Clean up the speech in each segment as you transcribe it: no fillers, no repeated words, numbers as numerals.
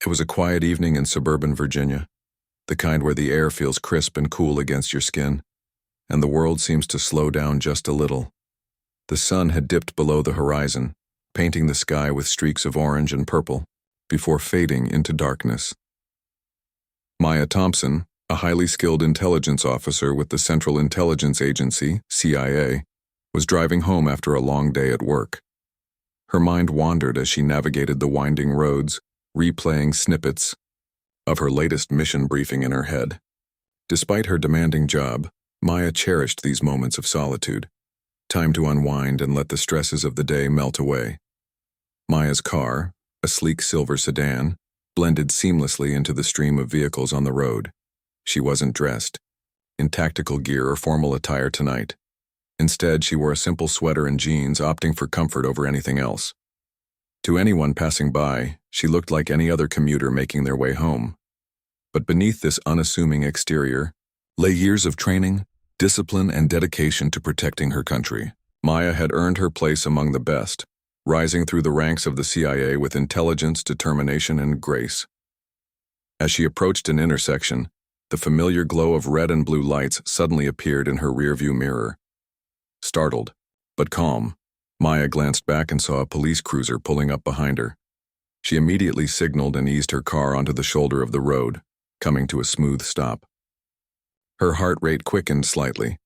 It was a quiet evening in suburban Virginia, the kind where the air feels crisp and cool against your skin, and the world seems to slow down just a little. The sun had dipped below the horizon, painting the sky with streaks of orange and purple, before fading into darkness. Maya Thompson, a highly skilled intelligence officer with the Central Intelligence Agency, CIA, was driving home after a long day at work. Her mind wandered as she navigated the winding roads, replaying snippets of her latest mission briefing in her head. Despite her demanding job, Maya cherished these moments of solitude, time to unwind and let the stresses of the day melt away. Maya's car, a sleek silver sedan, blended seamlessly into the stream of vehicles on the road. She wasn't dressed in tactical gear or formal attire tonight. Instead, she wore a simple sweater and jeans, opting for comfort over anything else. To anyone passing by, she looked like any other commuter making their way home. But beneath this unassuming exterior lay years of training, discipline, and dedication to protecting her country. Maya had earned her place among the best, rising through the ranks of the CIA with intelligence, determination, and grace. As she approached an intersection, the familiar glow of red and blue lights suddenly appeared in her rearview mirror. Startled, but calm, Maya glanced back and saw a police cruiser pulling up behind her. She immediately signaled and eased her car onto the shoulder of the road, coming to a smooth stop. Her heart rate quickened slightly,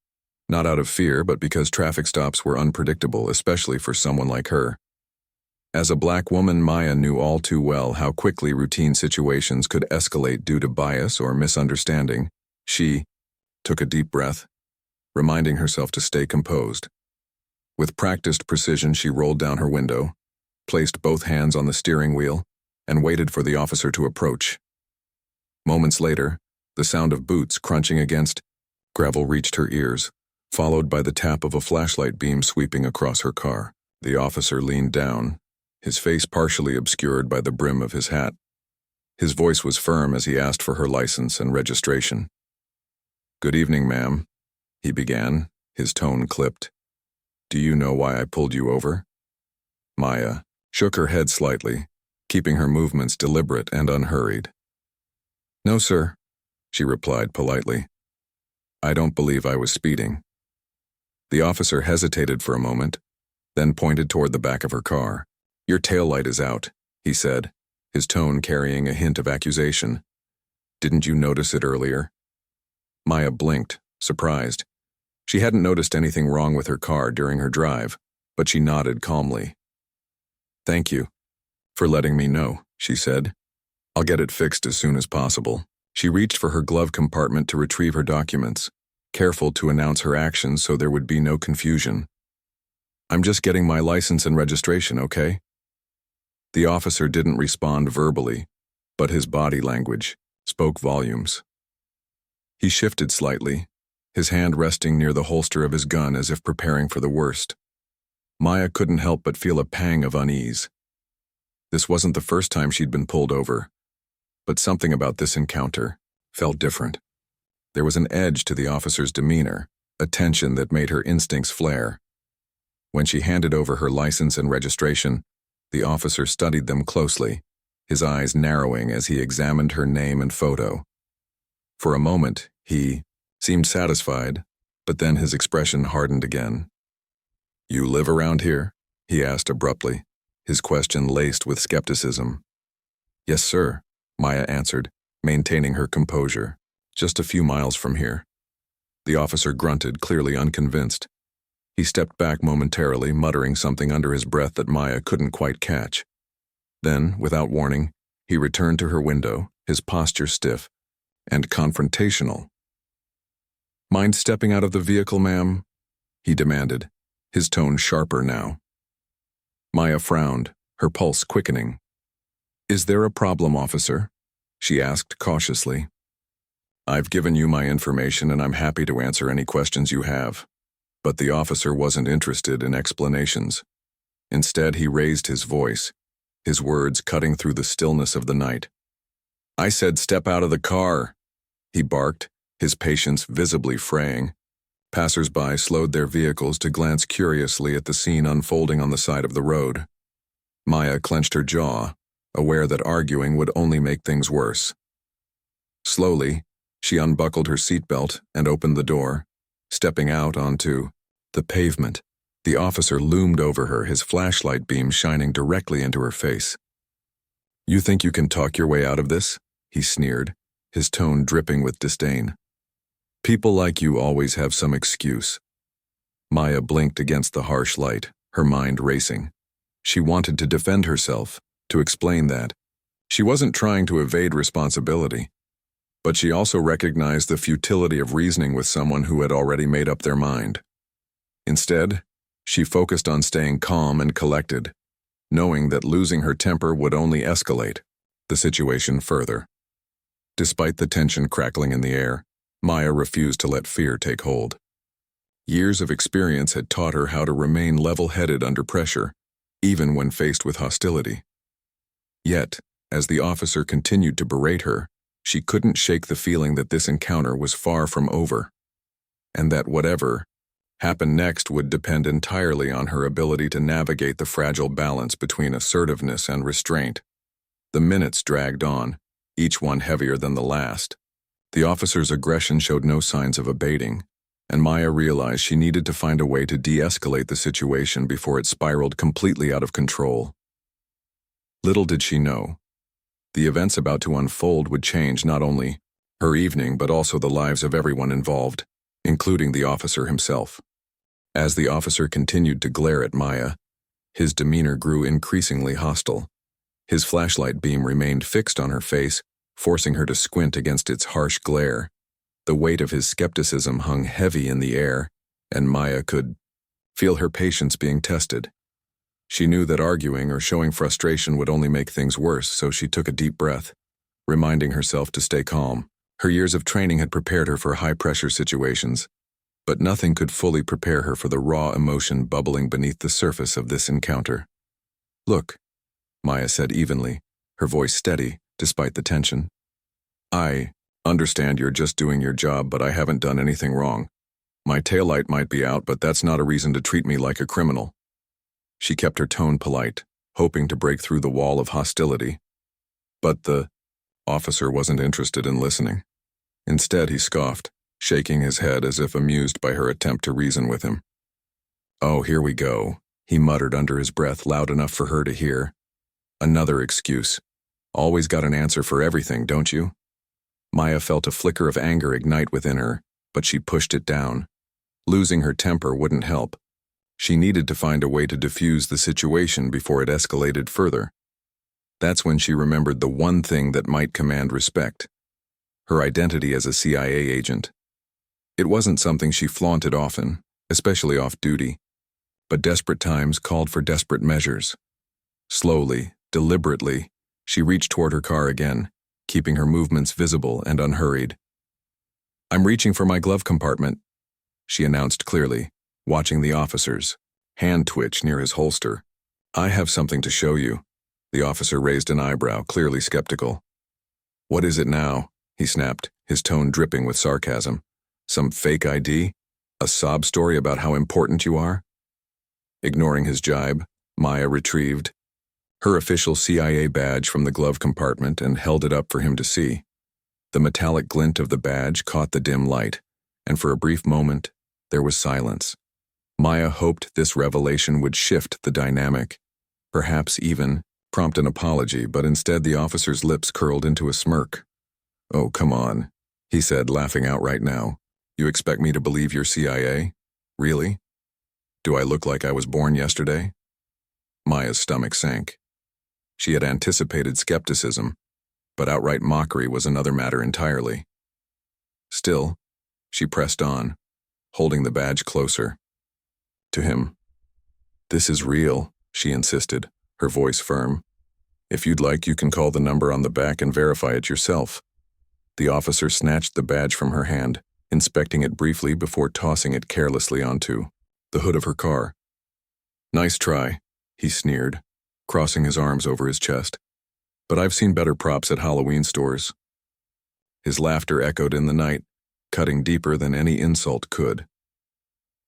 not out of fear but because traffic stops were unpredictable, especially for someone like her. As a black woman, Maya knew all too well how quickly routine situations could escalate due to bias or misunderstanding. She took a deep breath, reminding herself to stay composed. With practiced precision, she rolled down her window, placed both hands on the steering wheel, and waited for the officer to approach. Moments later, the sound of boots crunching against gravel reached her ears, followed by the tap of a flashlight beam sweeping across her car. The officer leaned down, his face partially obscured by the brim of his hat. His voice was firm as he asked for her license and registration. "Good evening, ma'am," he began, his tone clipped. "Do you know why I pulled you over?" Maya shook her head slightly, keeping her movements deliberate and unhurried. "No, sir," she replied politely. "I don't believe I was speeding." The officer hesitated for a moment, then pointed toward the back of her car. "Your taillight is out," he said, his tone carrying a hint of accusation. "Didn't you notice it earlier?" Maya blinked, surprised. She hadn't noticed anything wrong with her car during her drive, but she nodded calmly. "Thank you for letting me know," she said. "I'll get it fixed as soon as possible." She reached for her glove compartment to retrieve her documents, careful to announce her actions so there would be no confusion. "I'm just getting my license and registration, okay?" The officer didn't respond verbally, but his body language spoke volumes. He shifted slightly, his hand resting near the holster of his gun as if preparing for the worst. Maya couldn't help but feel a pang of unease. This wasn't the first time she'd been pulled over, but something about this encounter felt different. There was an edge to the officer's demeanor, a tension that made her instincts flare. When she handed over her license and registration, the officer studied them closely, his eyes narrowing as he examined her name and photo. For a moment, he seemed satisfied, but then his expression hardened again. "You live around here?" he asked abruptly, his question laced with skepticism. "Yes, sir," Maya answered, maintaining her composure. "Just a few miles from here." The officer grunted, clearly unconvinced. He stepped back momentarily, muttering something under his breath that Maya couldn't quite catch. Then, without warning, he returned to her window, his posture stiff and confrontational. "Mind stepping out of the vehicle, ma'am?" he demanded, his tone sharper now. Maya frowned, her pulse quickening. "Is there a problem, officer?" she asked cautiously. "I've given you my information and I'm happy to answer any questions you have." But the officer wasn't interested in explanations. Instead, he raised his voice, his words cutting through the stillness of the night. "I said step out of the car," he barked, his patience visibly fraying. Passers-by slowed their vehicles to glance curiously at the scene unfolding on the side of the road. Maya clenched her jaw, aware that arguing would only make things worse. Slowly, she unbuckled her seatbelt and opened the door, stepping out onto the pavement. The officer loomed over her, his flashlight beam shining directly into her face. "You think you can talk your way out of this?" he sneered, his tone dripping with disdain. "People like you always have some excuse." Maya blinked against the harsh light, her mind racing. She wanted to defend herself, to explain that she wasn't trying to evade responsibility, but she also recognized the futility of reasoning with someone who had already made up their mind. Instead, she focused on staying calm and collected, knowing that losing her temper would only escalate the situation further. Despite the tension crackling in the air, Maya refused to let fear take hold. Years of experience had taught her how to remain level-headed under pressure, even when faced with hostility. Yet, as the officer continued to berate her, she couldn't shake the feeling that this encounter was far from over, and that whatever happened next would depend entirely on her ability to navigate the fragile balance between assertiveness and restraint. The minutes dragged on, each one heavier than the last. The officer's aggression showed no signs of abating, and Maya realized she needed to find a way to de-escalate the situation before it spiraled completely out of control. Little did she know, the events about to unfold would change not only her evening but also the lives of everyone involved, including the officer himself. As the officer continued to glare at Maya, his demeanor grew increasingly hostile. His flashlight beam remained fixed on her face, forcing her to squint against its harsh glare. The weight of his skepticism hung heavy in the air, and Maya could feel her patience being tested. She knew that arguing or showing frustration would only make things worse, so she took a deep breath, reminding herself to stay calm. Her years of training had prepared her for high-pressure situations, but nothing could fully prepare her for the raw emotion bubbling beneath the surface of this encounter. "Look," Maya said evenly, her voice steady despite the tension. "I understand you're just doing your job, but I haven't done anything wrong. My taillight might be out, but that's not a reason to treat me like a criminal." She kept her tone polite, hoping to break through the wall of hostility. But the officer wasn't interested in listening. Instead, he scoffed, shaking his head as if amused by her attempt to reason with him. "Oh, here we go," he muttered under his breath, loud enough for her to hear. "Another excuse. Always got an answer for everything, don't you?" Maya felt a flicker of anger ignite within her, but she pushed it down. Losing her temper wouldn't help. She needed to find a way to diffuse the situation before it escalated further. That's when she remembered the one thing that might command respect: her identity as a CIA agent. It wasn't something she flaunted often, especially off-duty, but desperate times called for desperate measures. Slowly, deliberately, she reached toward her car again, keeping her movements visible and unhurried. "I'm reaching for my glove compartment," she announced clearly, watching the officer's hand twitch near his holster. "I have something to show you." The officer raised an eyebrow, clearly skeptical. "What is it now?" he snapped, his tone dripping with sarcasm. "Some fake ID? A sob story about how important you are?" Ignoring his jibe, Maya retrieved her official CIA badge from the glove compartment and held it up for him to see. The metallic glint of the badge caught the dim light, and for a brief moment, there was silence. Maya hoped this revelation would shift the dynamic, perhaps even prompt an apology, but instead the officer's lips curled into a smirk. "Oh, come on," he said, laughing outright now. "You expect me to believe you're CIA? Really? Do I look like I was born yesterday?" Maya's stomach sank. She had anticipated skepticism, but outright mockery was another matter entirely. Still, she pressed on, holding the badge closer to him. "This is real," she insisted, her voice firm. "If you'd like, you can call the number on the back and verify it yourself." The officer snatched the badge from her hand, inspecting it briefly before tossing it carelessly onto the hood of her car. "Nice try," he sneered, crossing his arms over his chest. "But I've seen better props at Halloween stores." His laughter echoed in the night, cutting deeper than any insult could.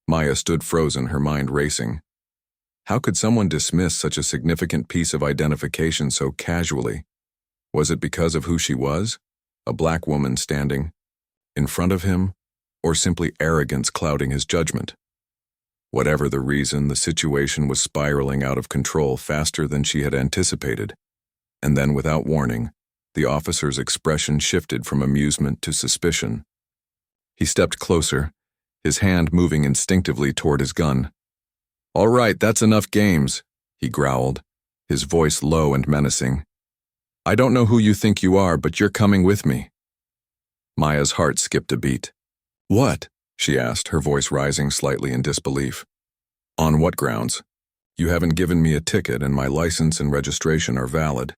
Maya stood frozen, her mind racing. How could someone dismiss such a significant piece of identification so casually? Was it because of who she was? A black woman standing in front of him? Or simply arrogance clouding his judgment? Whatever the reason, the situation was spiraling out of control faster than she had anticipated. And then, without warning, the officer's expression shifted from amusement to suspicion. He stepped closer, his hand moving instinctively toward his gun. "All right, that's enough games," he growled, his voice low and menacing. "I don't know who you think you are, but you're coming with me." Maya's heart skipped a beat. "What?" she asked, her voice rising slightly in disbelief. "On what grounds? You haven't given me a ticket and my license and registration are valid."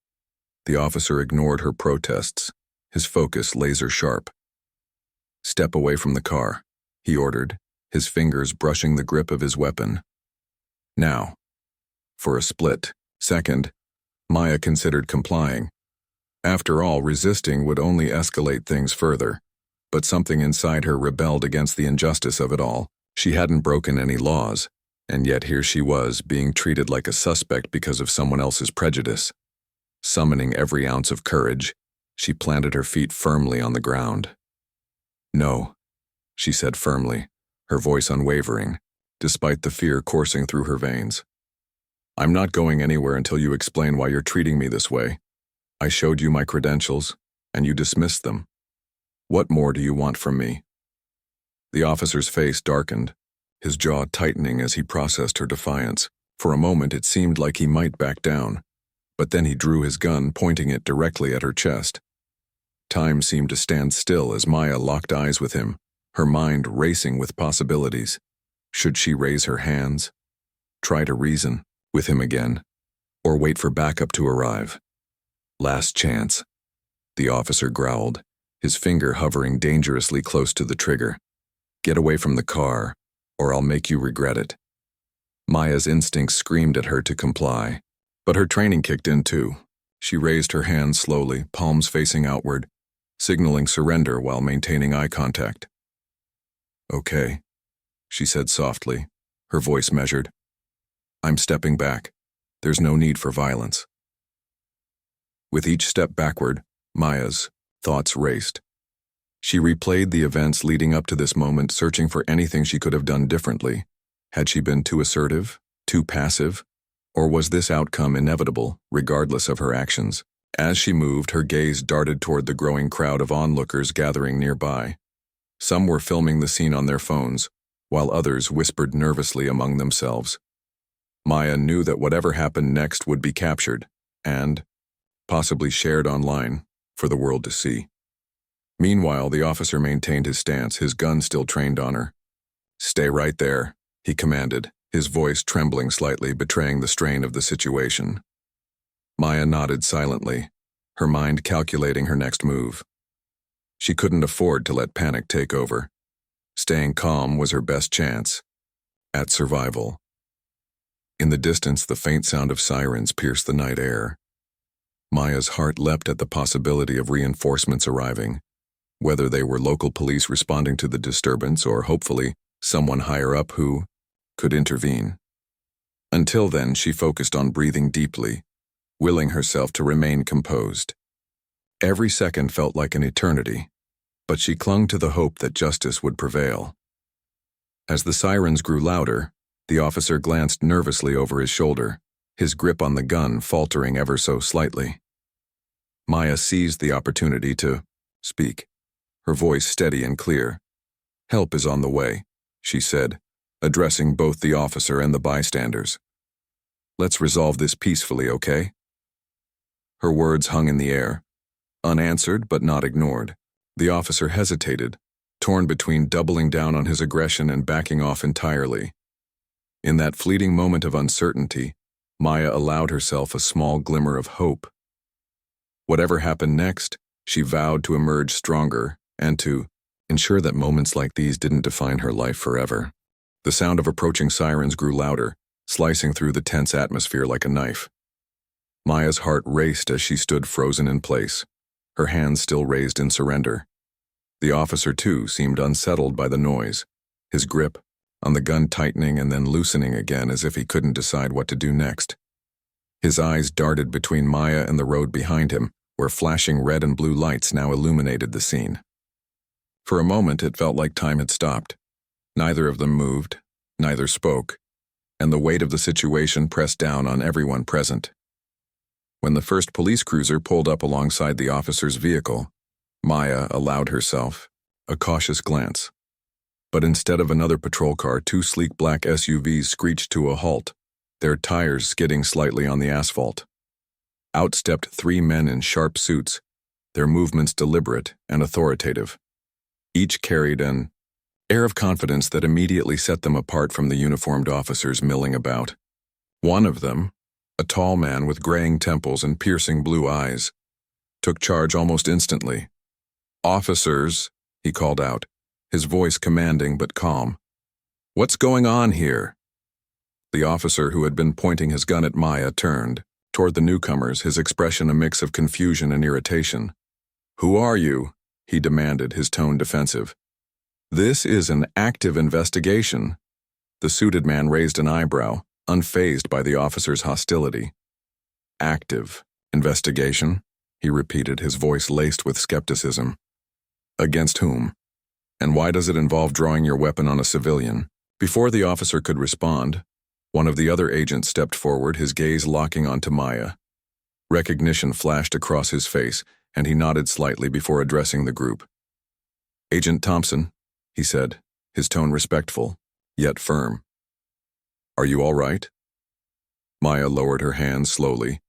The officer ignored her protests, his focus laser-sharp. "Step away from the car," he ordered, his fingers brushing the grip of his weapon. Now. For a split second, Maya considered complying. After all, resisting would only escalate things further. But something inside her rebelled against the injustice of it all. She hadn't broken any laws, and yet here she was, being treated like a suspect because of someone else's prejudice. Summoning every ounce of courage, she planted her feet firmly on the ground. "No," she said firmly, her voice unwavering, despite the fear coursing through her veins. "I'm not going anywhere until you explain why you're treating me this way. I showed you my credentials, and you dismissed them. What more do you want from me?" The officer's face darkened, his jaw tightening as he processed her defiance. For a moment it seemed like he might back down, but then he drew his gun, pointing it directly at her chest. Time seemed to stand still as Maya locked eyes with him, her mind racing with possibilities. Should she raise her hands? Try to reason with him again? Or wait for backup to arrive? "Last chance," the officer growled, his finger hovering dangerously close to the trigger. "Get away from the car, or I'll make you regret it." Maya's instincts screamed at her to comply, but her training kicked in too. She raised her hands slowly, palms facing outward, signaling surrender while maintaining eye contact. "Okay," she said softly, her voice measured. "I'm stepping back. There's no need for violence." With each step backward, Maya's thoughts raced. She replayed the events leading up to this moment, searching for anything she could have done differently. Had she been too assertive, too passive, or was this outcome inevitable, regardless of her actions? As she moved, her gaze darted toward the growing crowd of onlookers gathering nearby. Some were filming the scene on their phones, while others whispered nervously among themselves. Maya knew that whatever happened next would be captured, and possibly shared online, for the world to see. Meanwhile, the officer maintained his stance, his gun still trained on her. "Stay right there," he commanded, his voice trembling slightly, betraying the strain of the situation. Maya nodded silently, her mind calculating her next move. She couldn't afford to let panic take over. Staying calm was her best chance at survival. In the distance, the faint sound of sirens pierced the night air. Maya's heart leapt at the possibility of reinforcements arriving, whether they were local police responding to the disturbance or, hopefully, someone higher up who could intervene. Until then, she focused on breathing deeply, willing herself to remain composed. Every second felt like an eternity, but she clung to the hope that justice would prevail. As the sirens grew louder, the officer glanced nervously over his shoulder, his grip on the gun faltering ever so slightly. Maya seized the opportunity to speak, her voice steady and clear. "Help is on the way," she said, addressing both the officer and the bystanders. "Let's resolve this peacefully, okay?" Her words hung in the air, unanswered but not ignored. The officer hesitated, torn between doubling down on his aggression and backing off entirely. In that fleeting moment of uncertainty, Maya allowed herself a small glimmer of hope. Whatever happened next, she vowed to emerge stronger and to ensure that moments like these didn't define her life forever. The sound of approaching sirens grew louder, slicing through the tense atmosphere like a knife. Maya's heart raced as she stood frozen in place, her hands still raised in surrender. The officer, too, seemed unsettled by the noise, his grip on the gun tightening and then loosening again as if he couldn't decide what to do next. His eyes darted between Maya and the road behind him, where flashing red and blue lights now illuminated the scene. For a moment, it felt like time had stopped. Neither of them moved, neither spoke, and the weight of the situation pressed down on everyone present. When the first police cruiser pulled up alongside the officer's vehicle, Maya allowed herself a cautious glance. But instead of another patrol car, two sleek black SUVs screeched to a halt, their tires skidding slightly on the asphalt. Out stepped three men in sharp suits, their movements deliberate and authoritative. Each carried an air of confidence that immediately set them apart from the uniformed officers milling about. One of them, a tall man with graying temples and piercing blue eyes, took charge almost instantly. "Officers," he called out, his voice commanding but calm. "What's going on here?" The officer who had been pointing his gun at Maya turned toward the newcomers, his expression a mix of confusion and irritation. "Who are you?" he demanded, his tone defensive. "This is an active investigation." The suited man raised an eyebrow, unfazed by the officer's hostility. "Active investigation?" he repeated, his voice laced with skepticism. "Against whom? And why does it involve drawing your weapon on a civilian?" Before the officer could respond, one of the other agents stepped forward, his gaze locking onto Maya. Recognition flashed across his face, and he nodded slightly before addressing the group. "Agent Thompson," he said, his tone respectful, yet firm. "Are you all right?" Maya lowered her hands slowly,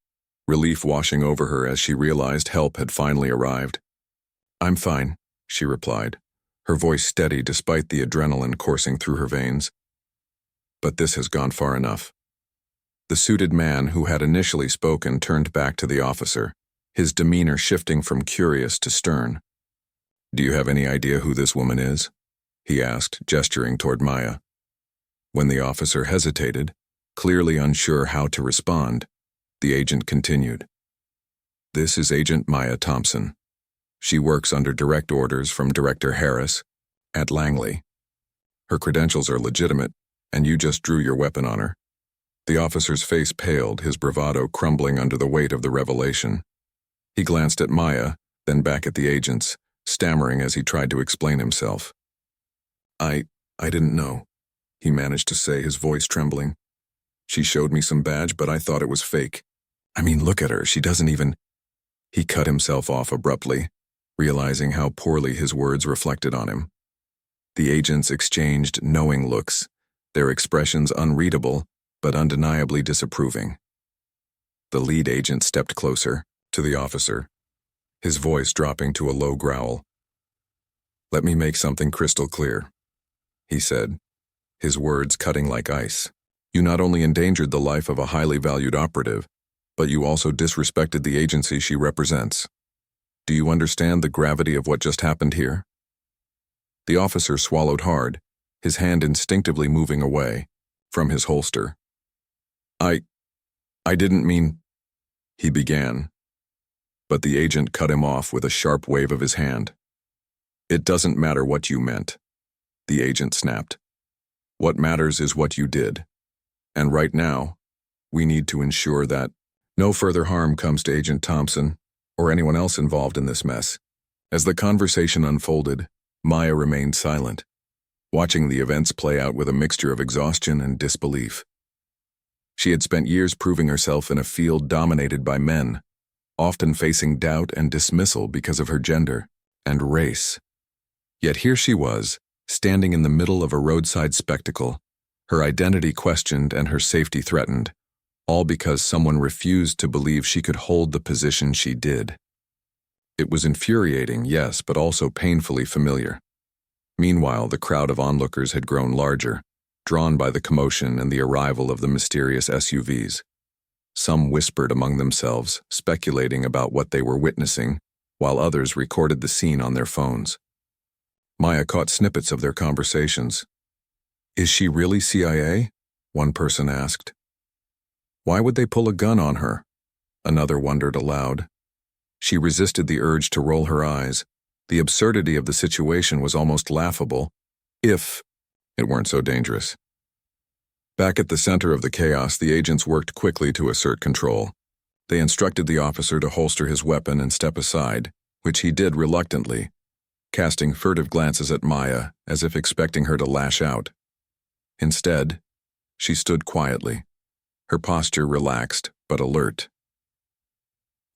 relief washing over her as she realized help had finally arrived. "I'm fine," she replied, her voice steady despite the adrenaline coursing through her veins. "But this has gone far enough." The suited man who had initially spoken turned back to the officer, his demeanor shifting from curious to stern. "Do you have any idea who this woman is?" he asked, gesturing toward Maya. When the officer hesitated, clearly unsure how to respond, the agent continued. "This is Agent Maya Thompson. She works under direct orders from Director Harris at Langley. Her credentials are legitimate, and you just drew your weapon on her." The officer's face paled, his bravado crumbling under the weight of the revelation. He glanced at Maya, then back at the agents, stammering as he tried to explain himself. I didn't know," he managed to say, his voice trembling. "She showed me some badge, but I thought it was fake. I mean, look at her, she doesn't even—" He cut himself off abruptly, realizing how poorly his words reflected on him. The agents exchanged knowing looks, their expressions unreadable, but undeniably disapproving. The lead agent stepped closer, to the officer, his voice dropping to a low growl. "Let me make something crystal clear," he said, his words cutting like ice. "You not only endangered the life of a highly valued operative, but you also disrespected the agency she represents. Do you understand the gravity of what just happened here?" The officer swallowed hard, his hand instinctively moving away from his holster. I didn't mean," he began, but the agent cut him off with a sharp wave of his hand. "It doesn't matter what you meant," the agent snapped. "What matters is what you did. And right now, we need to ensure that no further harm comes to Agent Thompson or anyone else involved in this mess." As the conversation unfolded, Maya remained silent, watching the events play out with a mixture of exhaustion and disbelief. She had spent years proving herself in a field dominated by men, often facing doubt and dismissal because of her gender and race. Yet here she was, standing in the middle of a roadside spectacle, her identity questioned and her safety threatened, all because someone refused to believe she could hold the position she did. It was infuriating, yes, but also painfully familiar. Meanwhile, the crowd of onlookers had grown larger, drawn by the commotion and the arrival of the mysterious SUVs. Some whispered among themselves, speculating about what they were witnessing, while others recorded the scene on their phones. Maya caught snippets of their conversations. "Is she really CIA?" one person asked. "Why would they pull a gun on her?" another wondered aloud. She resisted the urge to roll her eyes. The absurdity of the situation was almost laughable, if it weren't so dangerous. Back at the center of the chaos, the agents worked quickly to assert control. They instructed the officer to holster his weapon and step aside, which he did reluctantly, casting furtive glances at Maya as if expecting her to lash out. Instead, she stood quietly, her posture relaxed but alert.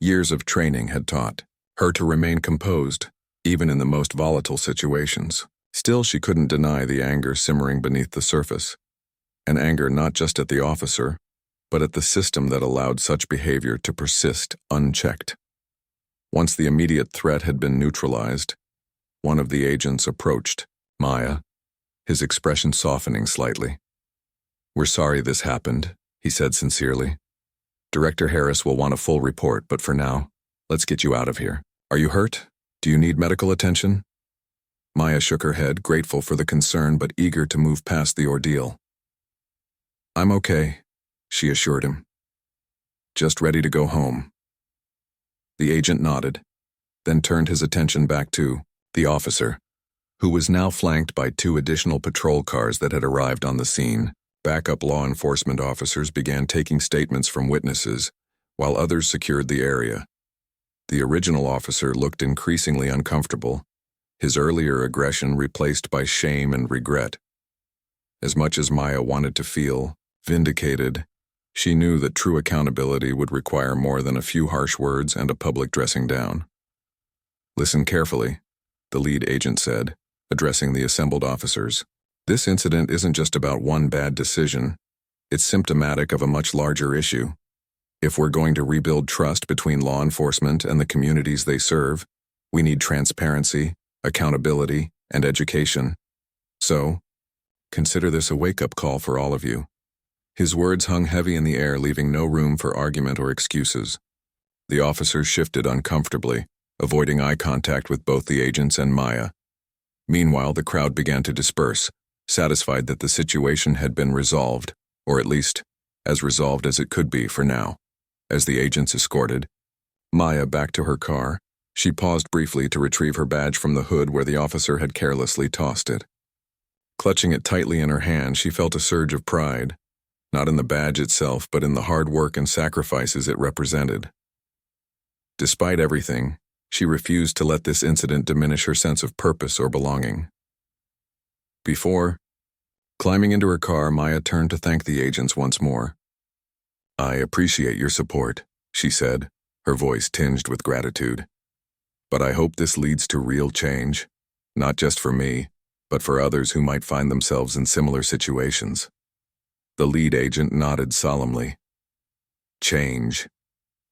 Years of training had taught her to remain composed, even in the most volatile situations. Still, she couldn't deny the anger simmering beneath the surface. An anger not just at the officer, but at the system that allowed such behavior to persist unchecked. Once the immediate threat had been neutralized, one of the agents approached Maya, his expression softening slightly. "We're sorry this happened," he said sincerely. "Director Harris will want a full report, but for now, let's get you out of here. Are you hurt? Do you need medical attention?" Maya shook her head, grateful for the concern but eager to move past the ordeal. "I'm okay," she assured him. "Just ready to go home." The agent nodded, then turned his attention back to the officer, who was now flanked by 2 additional patrol cars that had arrived on the scene. Backup law enforcement officers began taking statements from witnesses, while others secured the area. The original officer looked increasingly uncomfortable, his earlier aggression replaced by shame and regret. As much as Maya wanted to feel vindicated, she knew that true accountability would require more than a few harsh words and a public dressing down. "Listen carefully," the lead agent said, addressing the assembled officers. "This incident isn't just about one bad decision. It's symptomatic of a much larger issue. If we're going to rebuild trust between law enforcement and the communities they serve, we need transparency, accountability, and education. So, consider this a wake-up call for all of you." His words hung heavy in the air, leaving no room for argument or excuses. The officers shifted uncomfortably, avoiding eye contact with both the agents and Maya. Meanwhile, the crowd began to disperse, satisfied that the situation had been resolved, or at least, as resolved as it could be for now. As the agents escorted Maya back to her car, she paused briefly to retrieve her badge from the hood where the officer had carelessly tossed it. Clutching it tightly in her hand, she felt a surge of pride, not in the badge itself, but in the hard work and sacrifices it represented. Despite everything, she refused to let this incident diminish her sense of purpose or belonging. Before climbing into her car, Maya turned to thank the agents once more. "I appreciate your support," she said, her voice tinged with gratitude. "But I hope this leads to real change, not just for me, but for others who might find themselves in similar situations." The lead agent nodded solemnly. "Change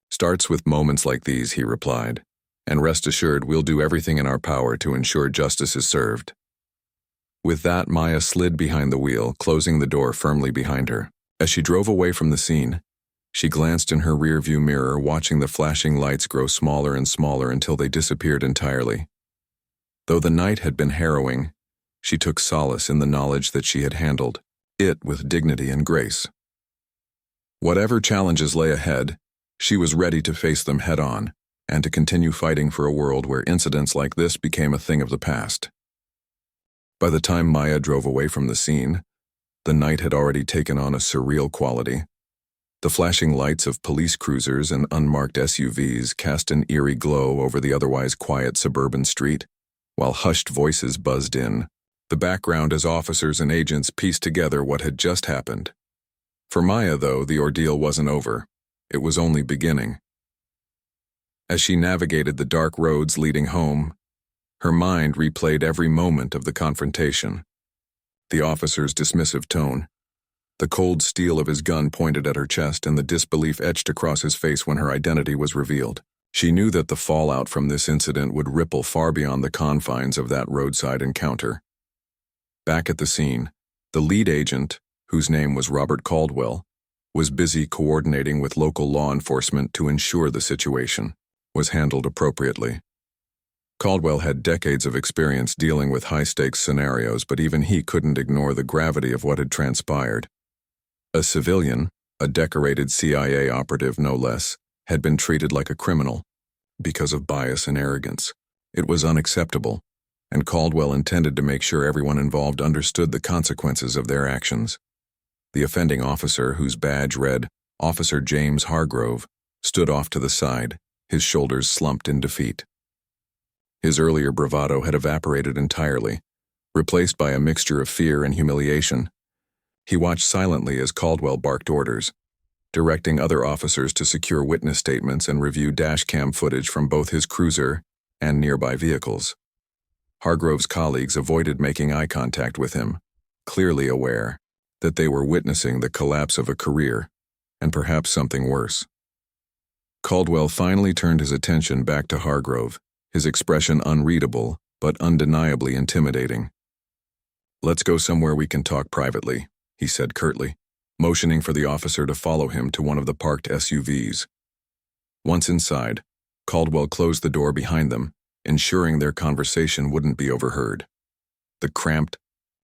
starts with moments like these," he replied, "and rest assured we'll do everything in our power to ensure justice is served." With that, Maya slid behind the wheel, closing the door firmly behind her. As she drove away from the scene, she glanced in her rearview mirror, watching the flashing lights grow smaller and smaller until they disappeared entirely. Though the night had been harrowing, she took solace in the knowledge that she had handled it with dignity and grace. Whatever challenges lay ahead, she was ready to face them head-on and to continue fighting for a world where incidents like this became a thing of the past. By the time Maya drove away from the scene, the night had already taken on a surreal quality. The flashing lights of police cruisers and unmarked SUVs cast an eerie glow over the otherwise quiet suburban street, while hushed voices buzzed in the background as officers and agents pieced together what had just happened. For Maya, though, the ordeal wasn't over. It was only beginning. As she navigated the dark roads leading home, her mind replayed every moment of the confrontation. The officer's dismissive tone, the cold steel of his gun pointed at her chest, and the disbelief etched across his face when her identity was revealed. She knew that the fallout from this incident would ripple far beyond the confines of that roadside encounter. Back at the scene, the lead agent, whose name was Robert Caldwell, was busy coordinating with local law enforcement to ensure the situation was handled appropriately. Caldwell had decades of experience dealing with high-stakes scenarios, but even he couldn't ignore the gravity of what had transpired. A civilian, a decorated CIA operative no less, had been treated like a criminal because of bias and arrogance. It was unacceptable, and Caldwell intended to make sure everyone involved understood the consequences of their actions. The offending officer, whose badge read Officer James Hargrove, stood off to the side, his shoulders slumped in defeat. His earlier bravado had evaporated entirely, replaced by a mixture of fear and humiliation. He watched silently as Caldwell barked orders, directing other officers to secure witness statements and review dashcam footage from both his cruiser and nearby vehicles. Hargrove's colleagues avoided making eye contact with him, clearly aware that they were witnessing the collapse of a career, and perhaps something worse. Caldwell finally turned his attention back to Hargrove, his expression unreadable but undeniably intimidating. "Let's go somewhere we can talk privately," he said curtly, motioning for the officer to follow him to one of the parked SUVs. Once inside, Caldwell closed the door behind them, ensuring their conversation wouldn't be overheard. The cramped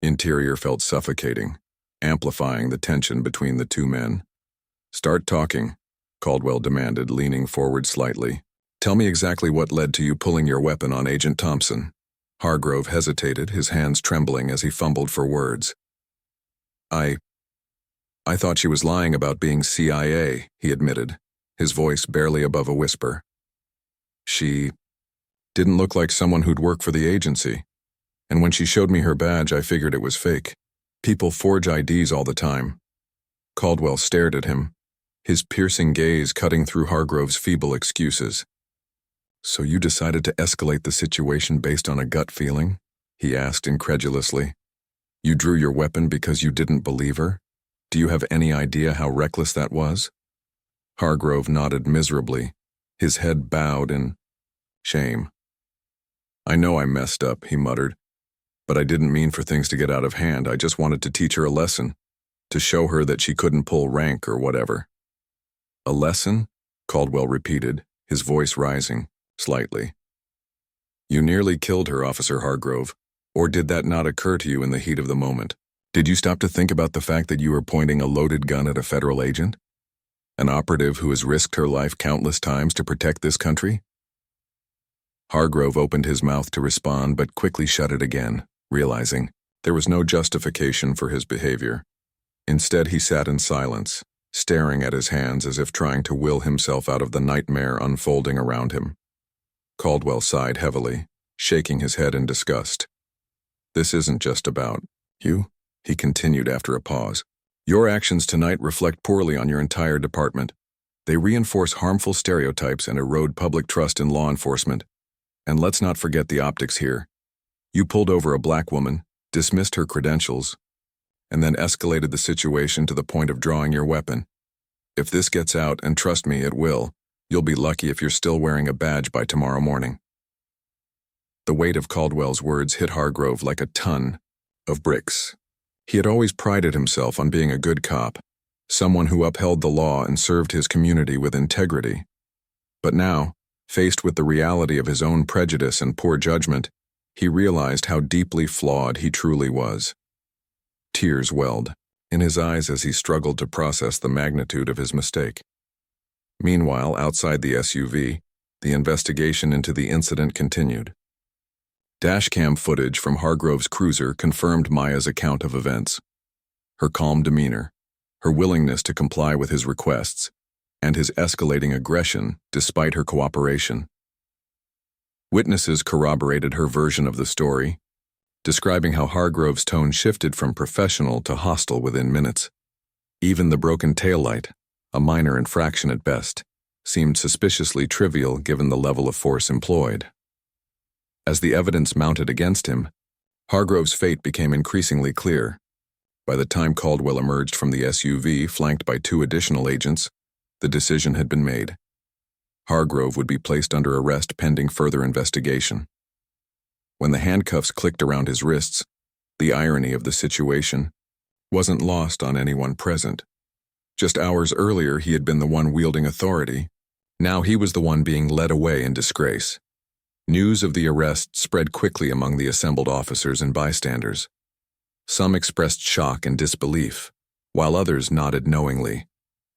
interior felt suffocating, amplifying the tension between the two men. "Start talking," Caldwell demanded, leaning forward slightly. "Tell me exactly what led to you pulling your weapon on Agent Thompson." Hargrove hesitated, his hands trembling as he fumbled for words. I thought she was lying about being CIA, he admitted, his voice barely above a whisper. "She didn't look like someone who'd work for the agency, and when she showed me her badge, I figured it was fake. People forge IDs all the time." Caldwell stared at him, his piercing gaze cutting through Hargrove's feeble excuses. "So you decided to escalate the situation based on a gut feeling?" he asked incredulously. "You drew your weapon because you didn't believe her? Do you have any idea how reckless that was?" Hargrove nodded miserably, his head bowed in shame. "I know I messed up," he muttered, "but I didn't mean for things to get out of hand. I just wanted to teach her a lesson, to show her that she couldn't pull rank or whatever." "A lesson?" Caldwell repeated, his voice rising slightly. "You nearly killed her, Officer Hargrove. Or did that not occur to you in the heat of the moment? Did you stop to think about the fact that you were pointing a loaded gun at a federal agent? An operative who has risked her life countless times to protect this country?" Hargrove opened his mouth to respond but quickly shut it again, realizing there was no justification for his behavior. Instead, he sat in silence, staring at his hands as if trying to will himself out of the nightmare unfolding around him. Caldwell sighed heavily, shaking his head in disgust. "This isn't just about you," he continued after a pause. "Your actions tonight reflect poorly on your entire department. They reinforce harmful stereotypes and erode public trust in law enforcement. And let's not forget the optics here. You pulled over a black woman, dismissed her credentials, and then escalated the situation to the point of drawing your weapon. If this gets out, and trust me, it will, you'll be lucky if you're still wearing a badge by tomorrow morning." The weight of Caldwell's words hit Hargrove like a ton of bricks. He had always prided himself on being a good cop, someone who upheld the law and served his community with integrity. But now, faced with the reality of his own prejudice and poor judgment, he realized how deeply flawed he truly was. Tears welled in his eyes as he struggled to process the magnitude of his mistake. Meanwhile, outside the SUV, the investigation into the incident continued. Dashcam footage from Hargrove's cruiser confirmed Maya's account of events. Her calm demeanor, her willingness to comply with his requests, and his escalating aggression despite her cooperation. Witnesses corroborated her version of the story, describing how Hargrove's tone shifted from professional to hostile within minutes. Even the broken taillight, a minor infraction at best, seemed suspiciously trivial given the level of force employed. As the evidence mounted against him, Hargrove's fate became increasingly clear. By the time Caldwell emerged from the SUV, flanked by 2 additional agents, the decision had been made. Hargrove would be placed under arrest pending further investigation. When the handcuffs clicked around his wrists, the irony of the situation wasn't lost on anyone present. Just hours earlier, he had been the one wielding authority. Now he was the one being led away in disgrace. News of the arrest spread quickly among the assembled officers and bystanders. Some expressed shock and disbelief, while others nodded knowingly,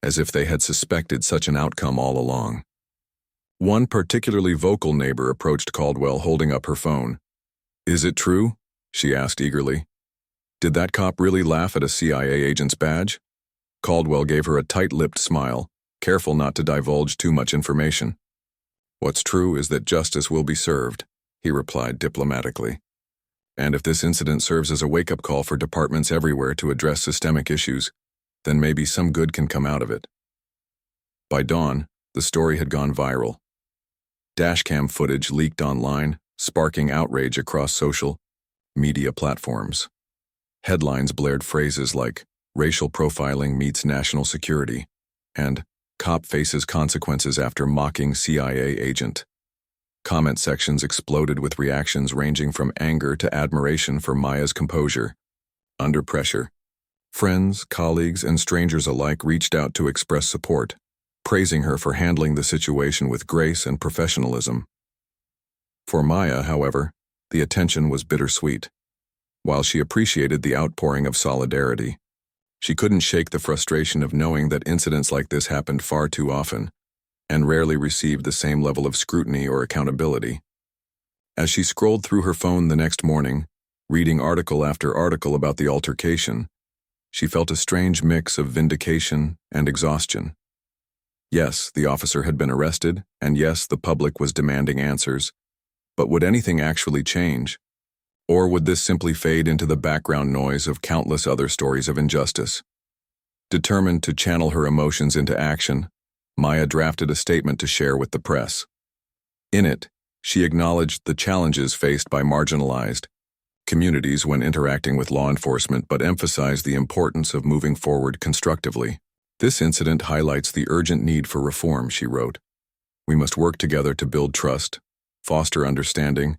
as if they had suspected such an outcome all along. One particularly vocal neighbor approached Caldwell holding up her phone. Is it true? She asked eagerly. Did that cop really laugh at a CIA agent's badge? Caldwell gave her a tight-lipped smile, careful not to divulge too much information. What's true is that justice will be served, he replied diplomatically. And if this incident serves as a wake-up call for departments everywhere to address systemic issues, then maybe some good can come out of it. By dawn, the story had gone viral. Dashcam footage leaked online, sparking outrage across social media platforms. Headlines blared phrases like, "Racial profiling meets national security," and "Cop faces consequences after mocking CIA agent." Comment sections exploded with reactions ranging from anger to admiration for Maya's composure. Under pressure, friends, colleagues, and strangers alike reached out to express support, praising her for handling the situation with grace and professionalism. For Maya, however, the attention was bittersweet. While she appreciated the outpouring of solidarity, she couldn't shake the frustration of knowing that incidents like this happened far too often and rarely received the same level of scrutiny or accountability. As she scrolled through her phone the next morning, reading article after article about the altercation, she felt a strange mix of vindication and exhaustion. Yes, the officer had been arrested, and yes, the public was demanding answers, but would anything actually change? Or would this simply fade into the background noise of countless other stories of injustice? Determined to channel her emotions into action, Maya drafted a statement to share with the press. In it, she acknowledged the challenges faced by marginalized communities when interacting with law enforcement, but emphasized the importance of moving forward constructively. This incident highlights the urgent need for reform, she wrote. We must work together to build trust, foster understanding,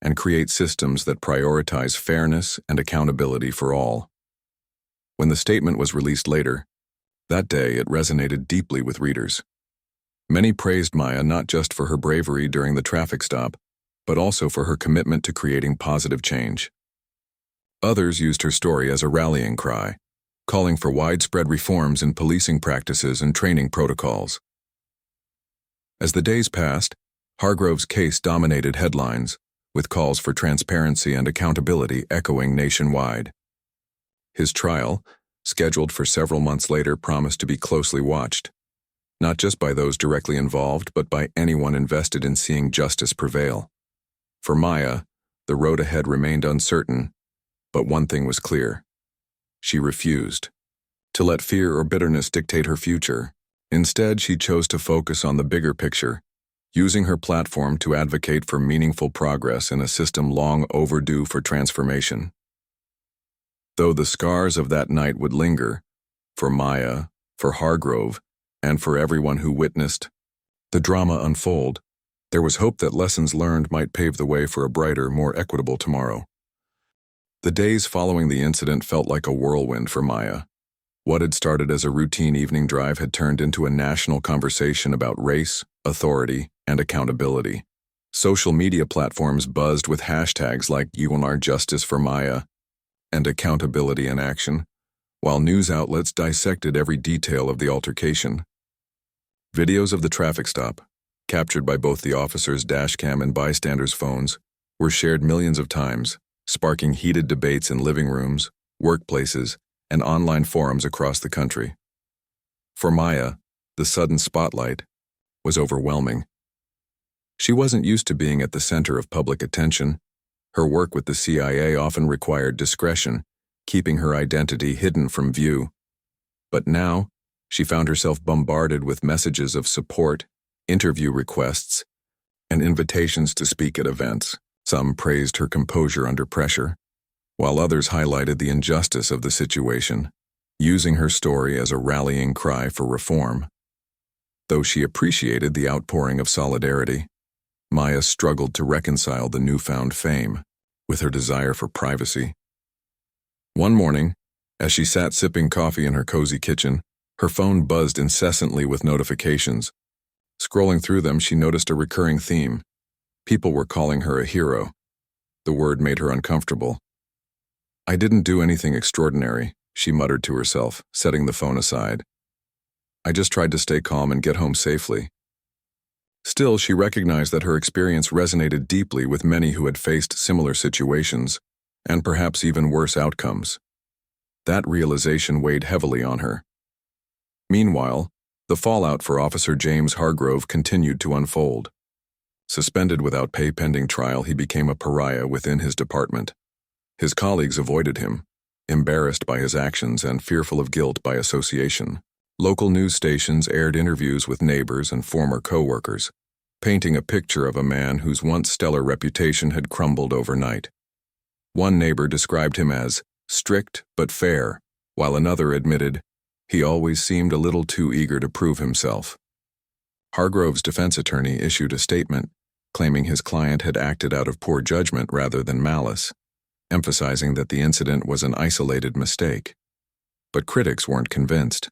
and create systems that prioritize fairness and accountability for all. When the statement was released later, that day it resonated deeply with readers. Many praised Maya not just for her bravery during the traffic stop, but also for her commitment to creating positive change. Others used her story as a rallying cry, calling for widespread reforms in policing practices and training protocols. As the days passed, Hargrove's case dominated headlines, with calls for transparency and accountability echoing nationwide. His trial, scheduled for several months later, promised to be closely watched, not just by those directly involved, but by anyone invested in seeing justice prevail. For Maya, the road ahead remained uncertain, but one thing was clear. She refused to let fear or bitterness dictate her future. Instead, she chose to focus on the bigger picture, using her platform to advocate for meaningful progress in a system long overdue for transformation. Though the scars of that night would linger, for Maya, for Hargrove, and for everyone who witnessed the drama unfold, there was hope that lessons learned might pave the way for a brighter, more equitable tomorrow. The days following the incident felt like a whirlwind for Maya. What had started as a routine evening drive had turned into a national conversation about race, authority, and accountability. Social media platforms buzzed with hashtags like UNR Justice for Maya and Accountability in Action, while news outlets dissected every detail of the altercation. Videos of the traffic stop, captured by both the officer's dashcam and bystanders' phones, were shared millions of times, sparking heated debates in living rooms, workplaces, and online forums across the country. For Maya, the sudden spotlight was overwhelming. She wasn't used to being at the center of public attention. Her work with the CIA often required discretion, keeping her identity hidden from view. But now, she found herself bombarded with messages of support, interview requests, and invitations to speak at events. Some praised her composure under pressure, while others highlighted the injustice of the situation, using her story as a rallying cry for reform. Though she appreciated the outpouring of solidarity, Maya struggled to reconcile the newfound fame with her desire for privacy. One morning, as she sat sipping coffee in her cozy kitchen, her phone buzzed incessantly with notifications. Scrolling through them, she noticed a recurring theme. People were calling her a hero. The word made her uncomfortable. "I didn't do anything extraordinary," she muttered to herself, setting the phone aside. "I just tried to stay calm and get home safely." Still, she recognized that her experience resonated deeply with many who had faced similar situations, and perhaps even worse outcomes. That realization weighed heavily on her. Meanwhile, the fallout for Officer James Hargrove continued to unfold. Suspended without pay pending trial, he became a pariah within his department. His colleagues avoided him, embarrassed by his actions and fearful of guilt by association. Local news stations aired interviews with neighbors and former co-workers, painting a picture of a man whose once stellar reputation had crumbled overnight. One neighbor described him as strict but fair, while another admitted he always seemed a little too eager to prove himself. Hargrove's defense attorney issued a statement claiming his client had acted out of poor judgment rather than malice, emphasizing that the incident was an isolated mistake. But critics weren't convinced.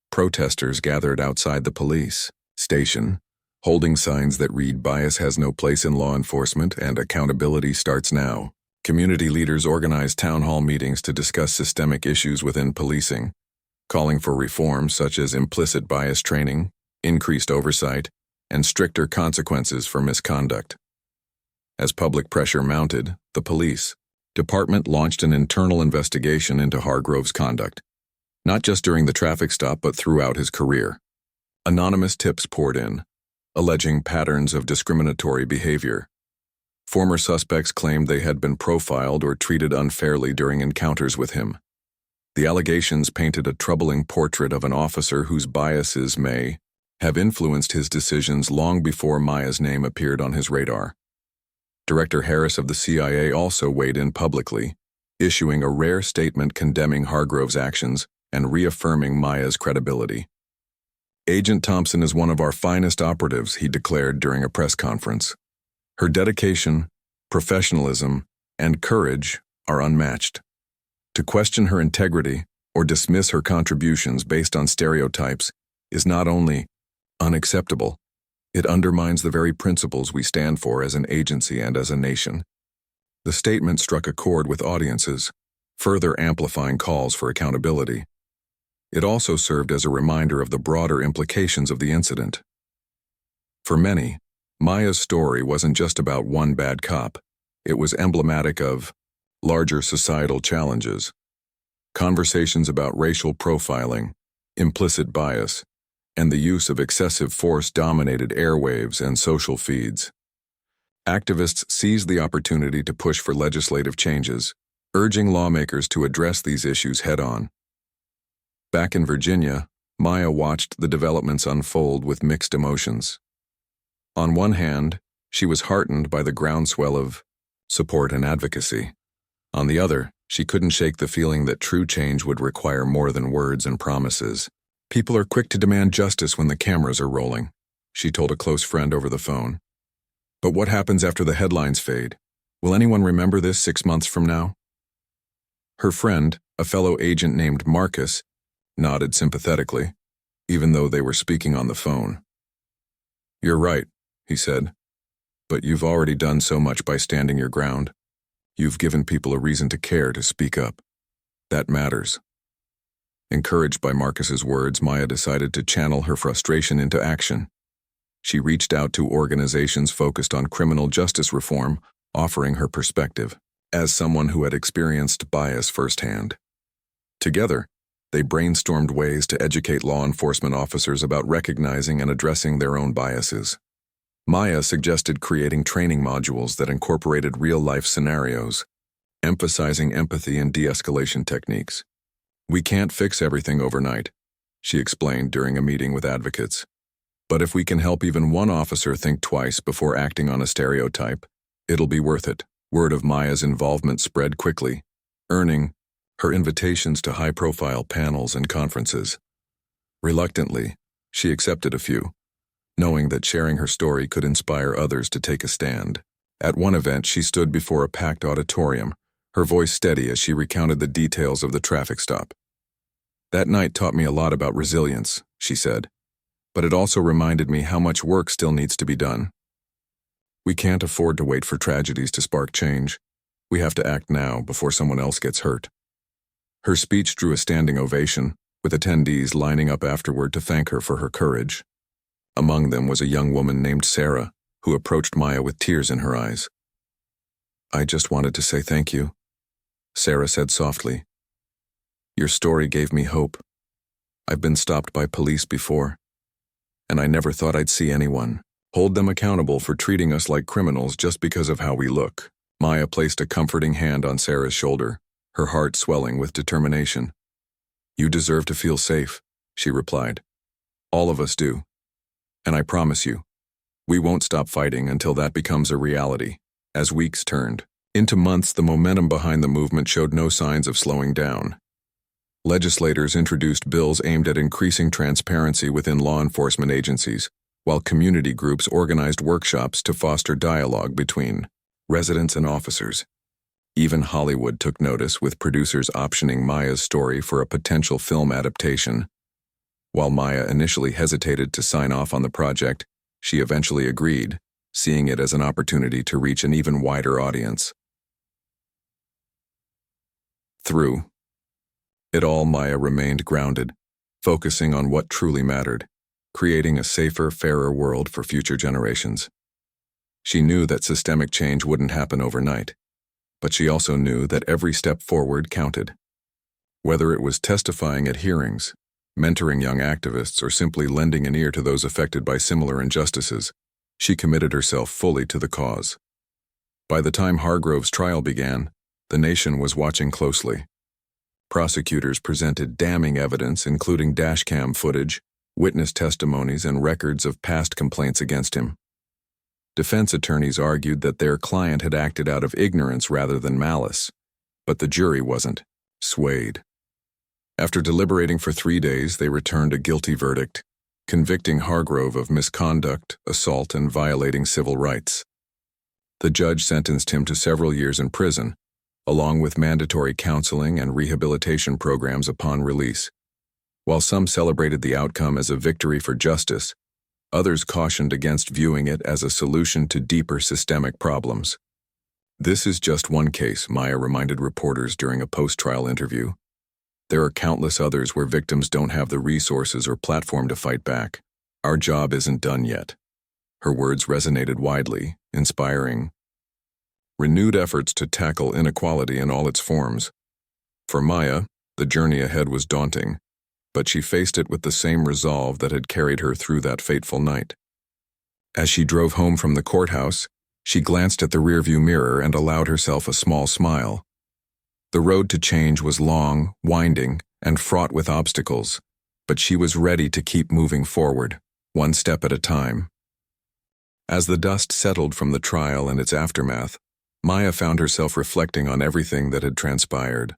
Protesters gathered outside the police station, holding signs that read "Bias has no place in law enforcement" and "Accountability starts now." Community leaders organized town hall meetings to discuss systemic issues within policing, calling for reforms such as implicit bias training, increased oversight, and stricter consequences for misconduct. As public pressure mounted, the police department launched an internal investigation into Hargrove's conduct, not just during the traffic stop but throughout his career. Anonymous tips poured in, alleging patterns of discriminatory behavior. Former suspects claimed they had been profiled or treated unfairly during encounters with him. The allegations painted a troubling portrait of an officer whose biases may have influenced his decisions long before Maya's name appeared on his radar. Director Harris of the CIA also weighed in publicly, issuing a rare statement condemning Hargrove's actions and reaffirming Maya's credibility. "Agent Thompson is one of our finest operatives," he declared during a press conference. "Her dedication, professionalism, and courage are unmatched. To question her integrity or dismiss her contributions based on stereotypes is not only unacceptable, it undermines the very principles we stand for as an agency and as a nation." The statement struck a chord with audiences, further amplifying calls for accountability. It also served as a reminder of the broader implications of the incident. For many, Maya's story wasn't just about one bad cop. It was emblematic of larger societal challenges. Conversations about racial profiling, implicit bias, and the use of excessive force dominated airwaves and social feeds. Activists seized the opportunity to push for legislative changes, urging lawmakers to address these issues head-on. Back in Virginia, Maya watched the developments unfold with mixed emotions. On one hand, she was heartened by the groundswell of support and advocacy. On the other, she couldn't shake the feeling that true change would require more than words and promises. "People are quick to demand justice when the cameras are rolling," she told a close friend over the phone. "But what happens after the headlines fade? Will anyone remember this 6 months from now?" Her friend, a fellow agent named Marcus, nodded sympathetically, even though they were speaking on the phone. "You're right," he said, "but you've already done so much by standing your ground. You've given people a reason to care, to speak up. That matters." Encouraged by Marcus's words, Maya decided to channel her frustration into action. She reached out to organizations focused on criminal justice reform, offering her perspective as someone who had experienced bias firsthand. Together, they brainstormed ways to educate law enforcement officers about recognizing and addressing their own biases. Maya suggested creating training modules that incorporated real-life scenarios, emphasizing empathy and de-escalation techniques. "We can't fix everything overnight," she explained during a meeting with advocates. "But if we can help even one officer think twice before acting on a stereotype, it'll be worth it." Word of Maya's involvement spread quickly, earning her invitations to high-profile panels and conferences. Reluctantly, she accepted a few, knowing that sharing her story could inspire others to take a stand. At one event, she stood before a packed auditorium, her voice steady as she recounted the details of the traffic stop. "That night taught me a lot about resilience," she said, "but it also reminded me how much work still needs to be done. We can't afford to wait for tragedies to spark change. We have to act now before someone else gets hurt." Her speech drew a standing ovation, with attendees lining up afterward to thank her for her courage. Among them was a young woman named Sarah, who approached Maya with tears in her eyes. "I just wanted to say thank you," Sarah said softly. "Your story gave me hope. I've been stopped by police before, and I never thought I'd see anyone hold them accountable for treating us like criminals just because of how we look." Maya placed a comforting hand on Sarah's shoulder, her heart swelling with determination. "You deserve to feel safe," she replied. "All of us do. And I promise you, we won't stop fighting until that becomes a reality." As weeks turned into months, the momentum behind the movement showed no signs of slowing down. Legislators introduced bills aimed at increasing transparency within law enforcement agencies, while community groups organized workshops to foster dialogue between residents and officers. Even Hollywood took notice, with producers optioning Maya's story for a potential film adaptation. While Maya initially hesitated to sign off on the project, she eventually agreed, seeing it as an opportunity to reach an even wider audience. Through it all, Maya remained grounded, focusing on what truly mattered, creating a safer, fairer world for future generations. She knew that systemic change wouldn't happen overnight, but she also knew that every step forward counted. Whether it was testifying at hearings, mentoring young activists, or simply lending an ear to those affected by similar injustices, she committed herself fully to the cause. By the time Hargrove's trial began, the nation was watching closely. Prosecutors presented damning evidence, including dashcam footage, witness testimonies, and records of past complaints against him. Defense attorneys argued that their client had acted out of ignorance rather than malice, but the jury wasn't swayed. After deliberating for 3 days, they returned a guilty verdict, convicting Hargrove of misconduct, assault, and violating civil rights. The judge sentenced him to several years in prison, along with mandatory counseling and rehabilitation programs upon release. While some celebrated the outcome as a victory for justice, others cautioned against viewing it as a solution to deeper systemic problems. "This is just one case," Maya reminded reporters during a post-trial interview. "There are countless others where victims don't have the resources or platform to fight back. Our job isn't done yet." Her words resonated widely, inspiring renewed efforts to tackle inequality in all its forms. For Maya, the journey ahead was daunting, but she faced it with the same resolve that had carried her through that fateful night. As she drove home from the courthouse, she glanced at the rearview mirror and allowed herself a small smile. The road to change was long, winding, and fraught with obstacles, but she was ready to keep moving forward, one step at a time. As the dust settled from the trial and its aftermath, Maya found herself reflecting on everything that had transpired.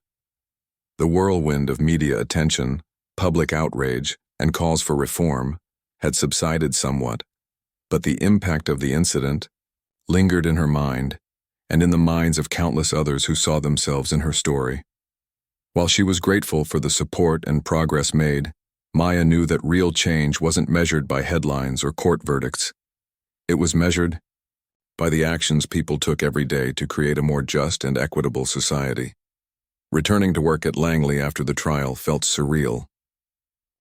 The whirlwind of media attention, public outrage, and calls for reform had subsided somewhat, but the impact of the incident lingered in her mind and in the minds of countless others who saw themselves in her story. While she was grateful for the support and progress made, Maya knew that real change wasn't measured by headlines or court verdicts. It was measured by the actions people took every day to create a more just and equitable society. Returning to work at Langley after the trial felt surreal.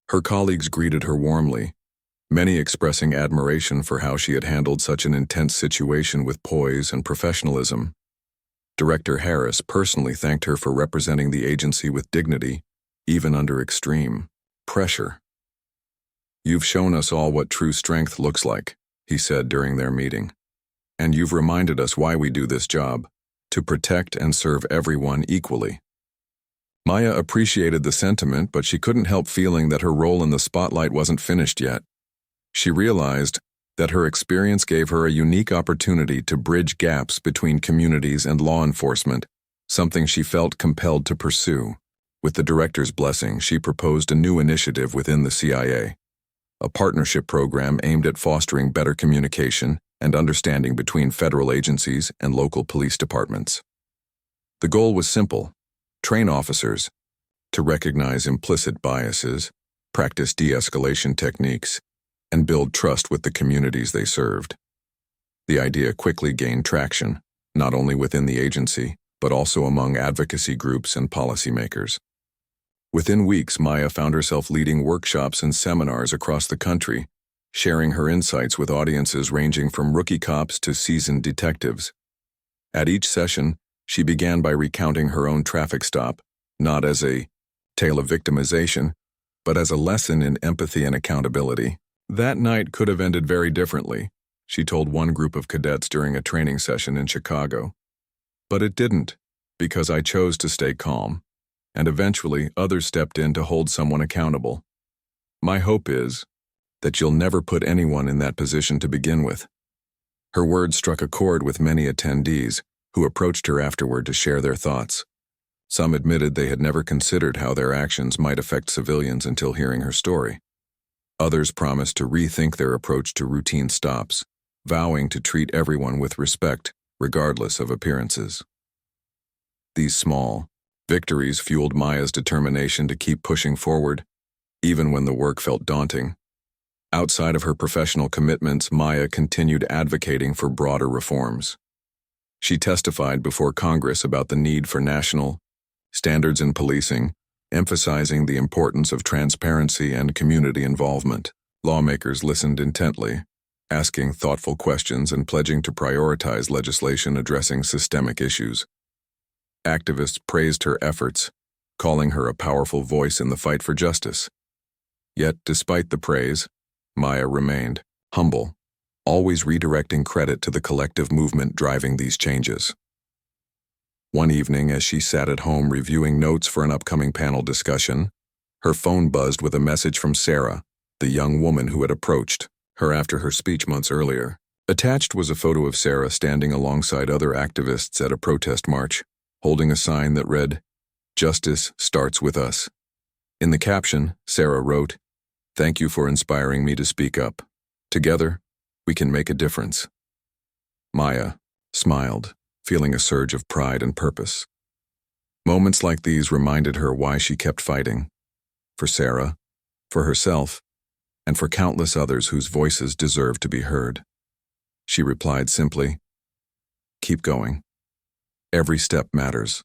Her colleagues greeted her warmly, many expressing admiration for how she had handled such an intense situation with poise and professionalism. Director Harris personally thanked her for representing the agency with dignity, even under extreme pressure. "You've shown us all what true strength looks like," he said during their meeting. "And you've reminded us why we do this job, to protect and serve everyone equally." Maya appreciated the sentiment, but she couldn't help feeling that her role in the spotlight wasn't finished yet. She realized that her experience gave her a unique opportunity to bridge gaps between communities and law enforcement, something she felt compelled to pursue. With the director's blessing, she proposed a new initiative within the CIA, a partnership program aimed at fostering better communication and understanding between federal agencies and local police departments. The goal was simple: train officers to recognize implicit biases, practice de-escalation techniques, and build trust with the communities they served. The idea quickly gained traction, not only within the agency, but also among advocacy groups and policymakers. Within weeks, Maya found herself leading workshops and seminars across the country, sharing her insights with audiences ranging from rookie cops to seasoned detectives. At each session, she began by recounting her own traffic stop, not as a tale of victimization, but as a lesson in empathy and accountability. That night could have ended very differently, she told one group of cadets during a training session in Chicago. But it didn't, because I chose to stay calm, and eventually others stepped in to hold someone accountable. My hope is that you'll never put anyone in that position to begin with. Her words struck a chord with many attendees who approached her afterward to share their thoughts. Some admitted they had never considered how their actions might affect civilians until hearing her story. Others promised to rethink their approach to routine stops, vowing to treat everyone with respect, regardless of appearances. These small victories fueled Maya's determination to keep pushing forward, even when the work felt daunting. Outside of her professional commitments, Maya continued advocating for broader reforms. She testified before Congress about the need for national standards in policing, emphasizing the importance of transparency and community involvement. Lawmakers listened intently, asking thoughtful questions and pledging to prioritize legislation addressing systemic issues. Activists praised her efforts, calling her a powerful voice in the fight for justice. Yet, despite the praise, Maya remained humble, always redirecting credit to the collective movement driving these changes. One evening, as she sat at home reviewing notes for an upcoming panel discussion, her phone buzzed with a message from Sarah, the young woman who had approached her after her speech months earlier. Attached was a photo of Sarah standing alongside other activists at a protest march, holding a sign that read, "Justice starts with us." In the caption, Sarah wrote, "Thank you for inspiring me to speak up. Together, we can make a difference." Maya smiled, feeling a surge of pride and purpose. Moments like these reminded her why she kept fighting. For Sarah, for herself, and for countless others whose voices deserve to be heard. She replied simply, "Keep going. Every step matters."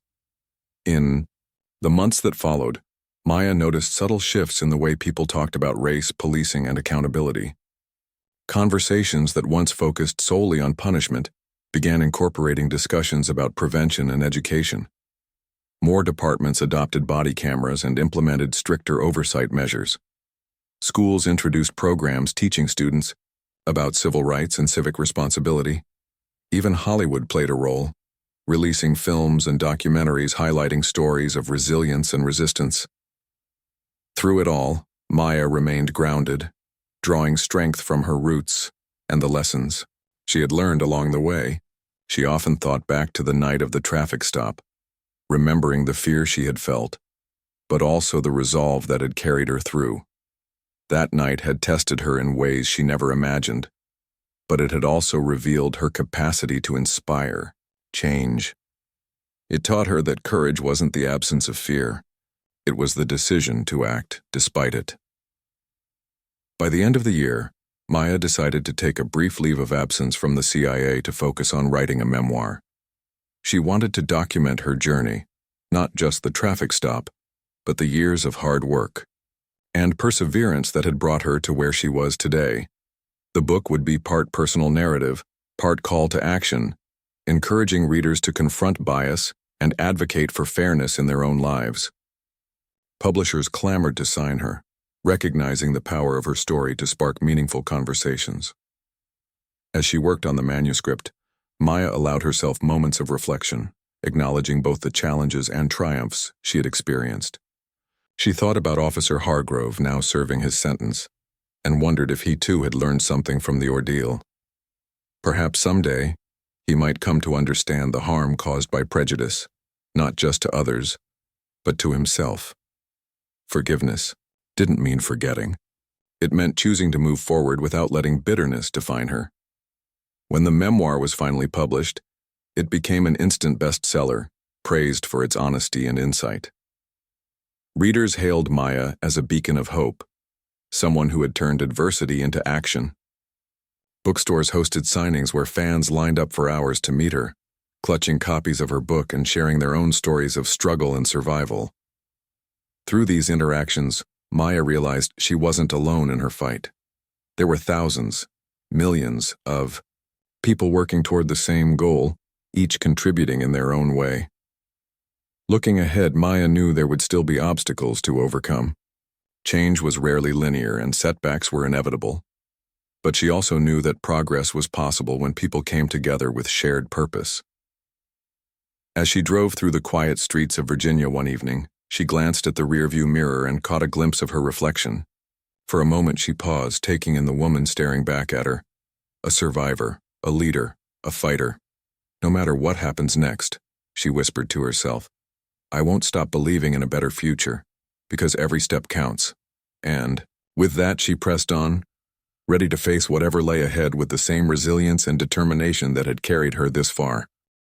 In the months that followed, Maya noticed subtle shifts in the way people talked about race, policing, and accountability. Conversations that once focused solely on punishment began incorporating discussions about prevention and education. More departments adopted body cameras and implemented stricter oversight measures. Schools introduced programs teaching students about civil rights and civic responsibility. Even Hollywood played a role, releasing films and documentaries highlighting stories of resilience and resistance. Through it all, Maya remained grounded, drawing strength from her roots and the lessons she had learned along the way. She often thought back to the night of the traffic stop, remembering the fear she had felt, but also the resolve that had carried her through. That night had tested her in ways she never imagined, but it had also revealed her capacity to inspire change. It taught her that courage wasn't the absence of fear. It was the decision to act despite it. By the end of the year, Maya decided to take a brief leave of absence from the CIA to focus on writing a memoir. She wanted to document her journey, not just the traffic stop, but the years of hard work and perseverance that had brought her to where she was today. The book would be part personal narrative, part call to action, encouraging readers to confront bias and advocate for fairness in their own lives. Publishers clamored to sign her, recognizing the power of her story to spark meaningful conversations. As she worked on the manuscript, Maya allowed herself moments of reflection, acknowledging both the challenges and triumphs she had experienced. She thought about Officer Hargrove now serving his sentence, and wondered if he too had learned something from the ordeal. Perhaps someday, he might come to understand the harm caused by prejudice, not just to others, but to himself. Forgiveness didn't mean forgetting. It meant choosing to move forward without letting bitterness define her. When the memoir was finally published, it became an instant bestseller, praised for its honesty and insight. Readers hailed Maya as a beacon of hope, someone who had turned adversity into action. Bookstores hosted signings where fans lined up for hours to meet her, clutching copies of her book and sharing their own stories of struggle and survival. Through these interactions, Maya realized she wasn't alone in her fight. There were thousands, millions of people working toward the same goal, each contributing in their own way. Looking ahead, Maya knew there would still be obstacles to overcome. Change was rarely linear and setbacks were inevitable. But she also knew that progress was possible when people came together with shared purpose. As she drove through the quiet streets of Virginia one evening, she glanced at the rearview mirror and caught a glimpse of her reflection. For a moment she paused, taking in the woman staring back at her. A survivor, a leader, a fighter. No matter what happens next, she whispered to herself, I won't stop believing in a better future, because every step counts. And, with that, she pressed on, ready to face whatever lay ahead with the same resilience and determination that had carried her this far.